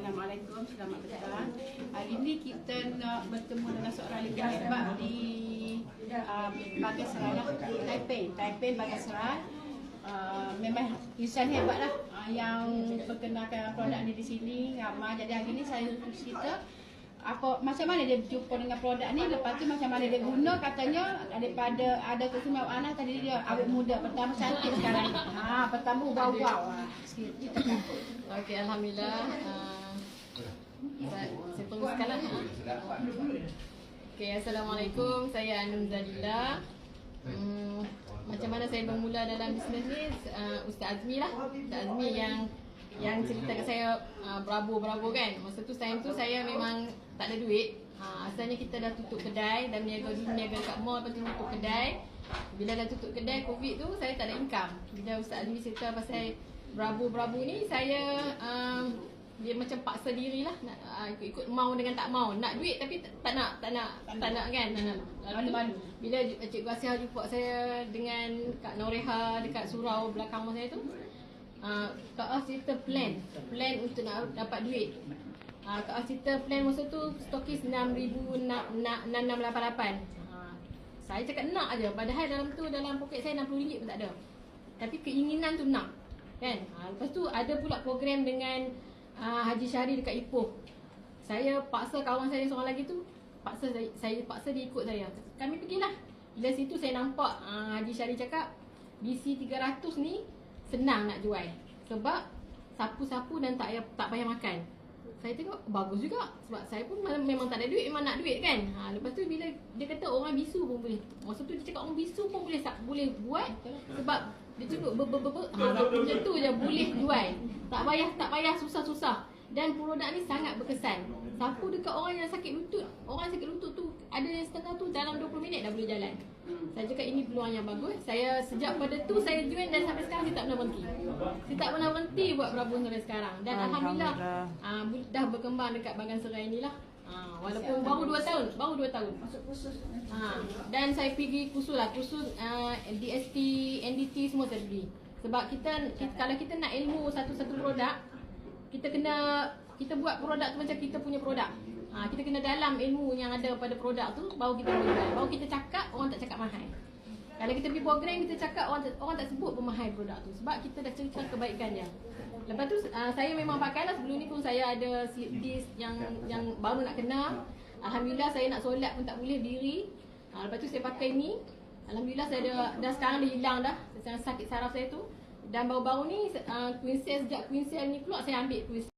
Assalamualaikum, selamat petang. Hari ini kita nak bertemu dengan seorang lelaki hebat di Bagan Serai lah, Taipei Bagan Serai. Memang insan hebat lah yang perkenalkan produk ni di sini ramai. Jadi hari ni saya cerita macam mana dia berjumpa dengan produk ni, lepas tu macam mana dia guna. Katanya daripada ada keistimewaan lah, tadi dia awet muda, pertama cantik sekarang. Pertama wow. Okey, alhamdulillah. Saya teruskan lah. Okey, assalamualaikum. Saya Anum Zalila. Macam mana saya bermula dalam bisnes ni, Ustaz Azmi lah. Ustaz Azmi yang cerita kat saya berabur-berabur kan. Masa tu time tu saya memang tak ada duit. Asalnya kita dah tutup kedai dan niaga dekat mall, lepas tu tutup kedai. Bila dah tutup kedai, Covid tu saya tak ada income. Bila Ustaz Azmi cerita pasal berabur-berabur ni, saya dia macam paksa diri lah nak ikut mau dengan tak mau. Nak duit tapi tak nak kan. Malu-malu. Bila Cikgu Asia jumpa saya dengan Kak Noreha dekat surau belakang rumah saya tu, Kak As cerita plan untuk nak dapat duit. Kak As cerita plan masa tu stokis 6,000 nak 6688. Saya cakap nak aja, padahal dalam poket saya RM60 pun tak ada. Tapi keinginan tu nak kan. Lepas tu ada pula program dengan Haji Syahri dekat Ipoh. Saya paksa kawan saya seorang lagi tu, saya paksa dia ikut saya. Kami pergilah. Bila situ saya nampak Haji Syahri cakap BC 300 ni senang nak jual sebab sapu-sapu dan tak payah makan. Saya tengok bagus juga sebab saya pun memang tak ada duit, memang nak duit kan. Lepas tu bila dia kata orang bisu pun boleh. Masa tu dia cakap orang bisu pun boleh buat sebab dia cakap macam tu je boleh jual. Tak payah susah-susah. Dan produk ni sangat berkesan. Sapu dekat orang yang sakit lutut. Orang sakit lutut tu ada yang setengah tu dalam 20 minit dah boleh jalan. Saya cakap ini peluang yang bagus. Saya sejak pada tu saya join dan sampai sekarang saya tak pernah berhenti. Saya tak pernah berhenti buat berabur sampai sekarang. Dan alhamdulillah dah berkembang dekat Bagan Serai ni lah. Walaupun baru 2 tahun. Masuk kursus. Dan saya pergi kursus DST, NDT semua saya pergi. Sebab kalau kita nak ilmu satu-satu produk, kita buat produk tu macam kita punya produk. Kita kena dalam ilmu yang ada pada produk tu, baru kita boleh jual. Baru kita cakap, orang tak cakap mahal. Kalau kita pergi program, kita cakap, orang tak sebut pun mahal produk tu. Sebab kita dah cerita kebaikan dia. Lepas tu saya memang pakai lah. Sebelum ni pun saya ada disk yang baru nak kena. Alhamdulillah saya nak solat pun tak boleh diri. Lepas tu saya pakai ni. Alhamdulillah saya dah sekarang dah hilang dah sakit saraf saya tu. Dan baru-baru ni Queen Cell ni keluar, saya ambil Queen Cell.